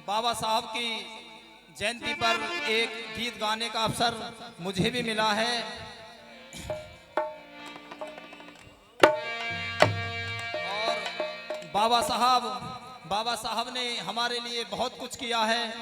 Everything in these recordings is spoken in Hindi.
बाबा साहब की जयंती पर एक गीत गाने का अवसर मुझे भी मिला है। और बाबा साहब ने हमारे लिए बहुत कुछ किया है।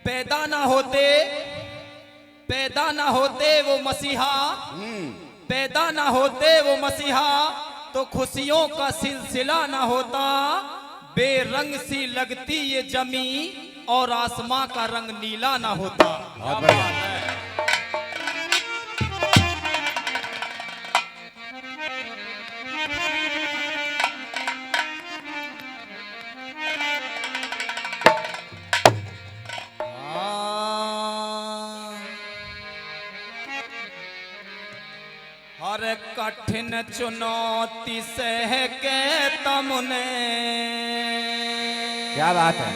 पैदा ना होते वो मसीहा, पैदा ना होते वो मसीहा तो खुशियों का सिलसिला ना होता। बेरंग सी लगती ये जमी और आसमां का रंग नीला ना होता। हर कठिन चुनौती सह के तुमने, क्या बात है,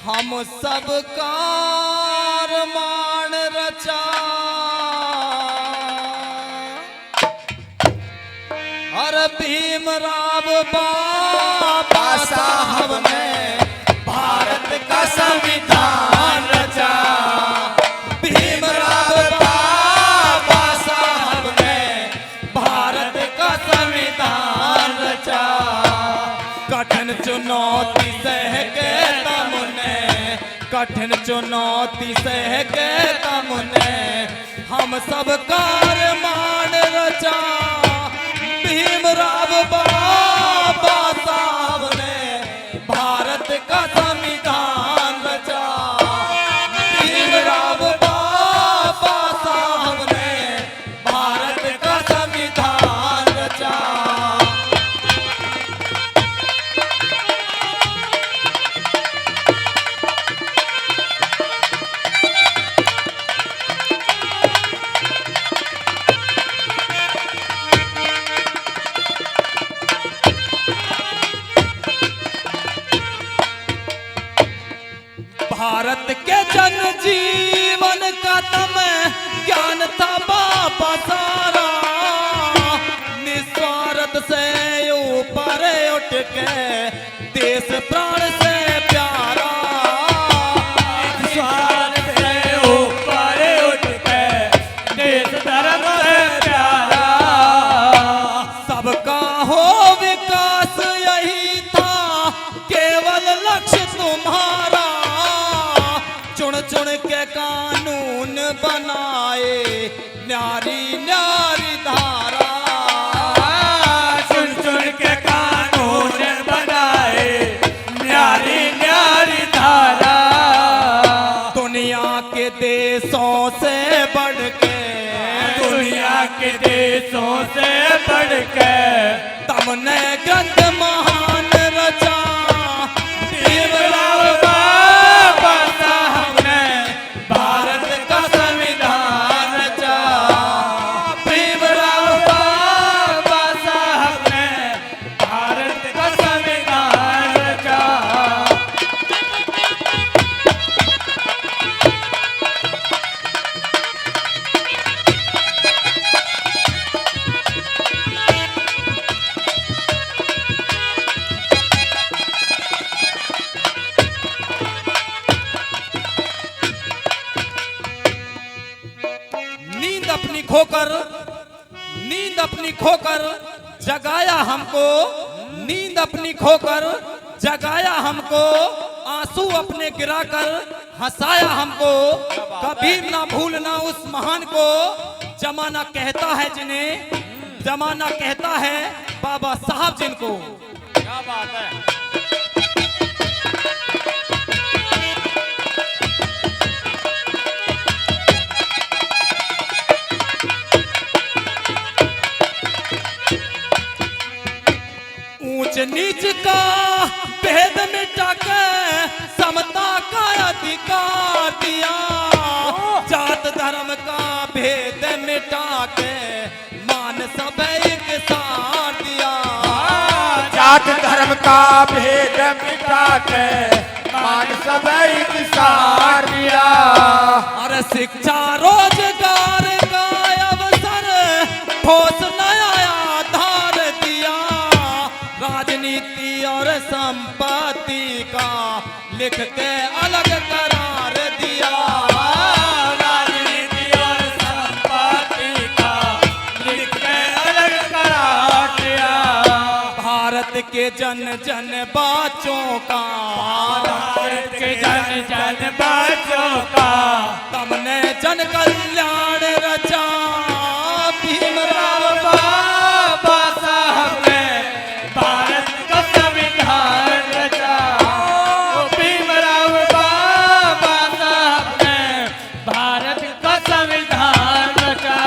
हम सब का अरमान रचा। हर भीमराव बाबा साहब ने भारत का संविधान रचा। भीमराव बाबा साहब ने भारत का संविधान रचा। कठिन चुनौती सह के तुमने, कठिन चुनौती सह के तुमने हम सब का अरमान रचा। भीमराव बाबा साहब ने भारत का संविधान रचा। भीमराव बाबा साहब ने भारत का संविधान रचा। भारत के जन जीवन का तम ज्ञान था बाबा सारा। निस्वार्थ से ऊपर उठ के देश प्राण से प्यारा। निस्वार्थ से ऊपर उठ के देश धर्म से प्यारा। सबका हो विकास यही था केवल लक्ष्य तुम्हारा। चुन चुन के कानून बनाए न्यारी न्यारी धारा। चुन चुन के कानून बनाए न्यारी न्यारी धारा। दुनिया के देशों से बढ़ के, दुनिया के देशों से बढ़ के तुमने ग्रंथ महान रचा। भीमराव बाबा साहब ने भारत का संविधान रचा। भीमराव बाबा साहब ने भारत का संविधान रचा। नींद अपनी खोकर जगाया हमको। नींद अपनी खोकर जगाया हमको। आंसू अपने गिराकर हंसाया हमको। कभी ना भूलना उस महान को। जमाना कहता है जिन्हें, जमाना कहता है बाबा साहब जिनको। क्या बात है। ऊंच नीच का भेद मिटा के समता का अधिकार दिया। जात धर्म का भेद मिटा के मान सब एक साथ दिया। जात धर्म का भेद मिटा के मान सब एक साथ दिया। और शिक्षा रोजगार का अवसर ठोस नया आधार दिया। और संपत्ति का लिख के अलग करार दिया। राजनीति और संपत्ति का लिख के अलग करार दिया। भारत के जन जन बच्चों का, भारत के जन जन बच्चों का तुमने जन कल्याण रचा। भीमराव बाबा साहब ने भारत का संविधान रचा। भीमराव बाबा साहब ने भारत का संविधान रचा।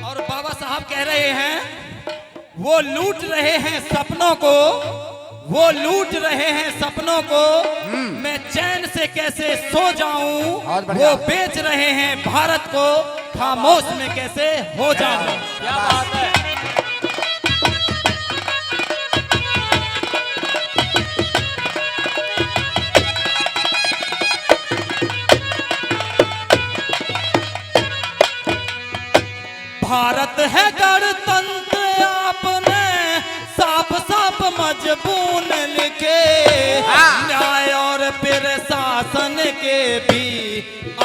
और बाबा साहब कह रहे हैं, वो लूट रहे हैं सपनों को, वो लूट रहे हैं सपनों को, मैं चैन से कैसे सो जाऊं। बहुत बढ़िया। वो बेच रहे हैं भारत को, खामोश में कैसे हो जाऊं। क्या बात है। भारत है गणतंत्र आपने साफ साफ मजबून लिखे। न्याय और फिर शासन के भी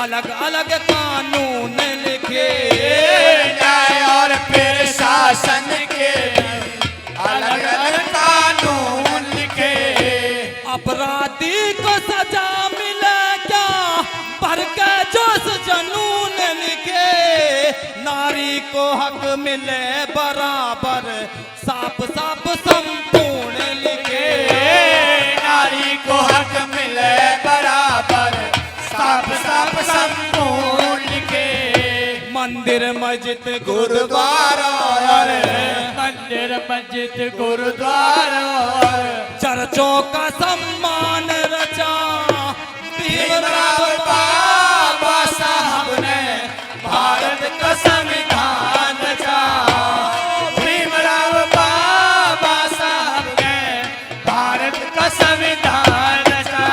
अलग अलग कानून लिखे। न्याय और फिर शासन के अलग अलग कानून लिखे। अपराधी को सजा मिले क्या, भर के जोश जनून लिखे। नारी को हक मिले बराबर, साफ साफ संपूर्ण लिखे। नारी को हक मिले बराबर, साफ साफ संपूर्ण लिखे। मंदिर मस्जिद गुरुद्वारा और मंदिर मस्जिद गुरुद्वारा चर्चों का सम्मान रचा। भीमराव बाबा साहब ने भारत का संविधान रचा। भीमराव बाबा साहब ने भारत का संविधान रचा।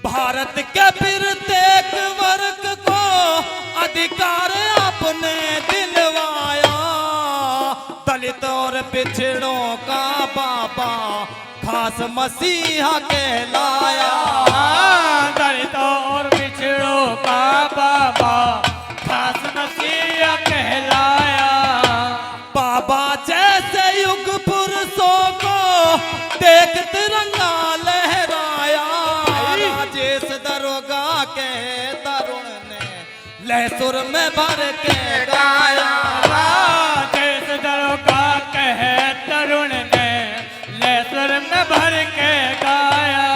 भारत के प्रत्येक वर्ग को अधिकार आपने दिलवाया। दलित और पिछड़ों का बाबा खास मसीहा कहलाया। दलित और पिछड़ों का बाबा खास मसीहा कहलाया। बाबा जैसे युग पुरुषों को देख तिरंगा लहराया। राजेश दरोगा के तरुण ने लहसुर में भर के गाया। राजेश दरोगा कहे तरुण ने लहसुर में भर के गाया।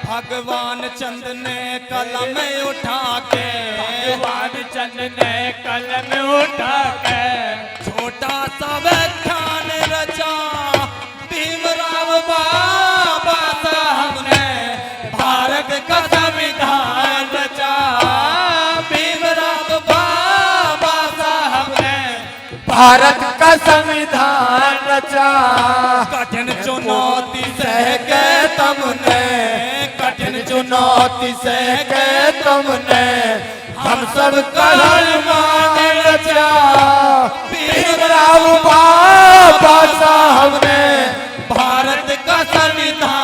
भगवान चंद ने कलम उठा के, भगवान चंद ने कलम उठा के छोटा सा व्याख्यान रचा। भीमराव बाबा साहब ने भारत का संविधान रचा। भीमराव बाबा साहब ने भारत का संविधान रचा। कठिन चुनौती सह के तुमने, कठिन चुनौती सह के तुमने हम सब मान रचा। भीमराव बाबा साहब ने भारत का संविधान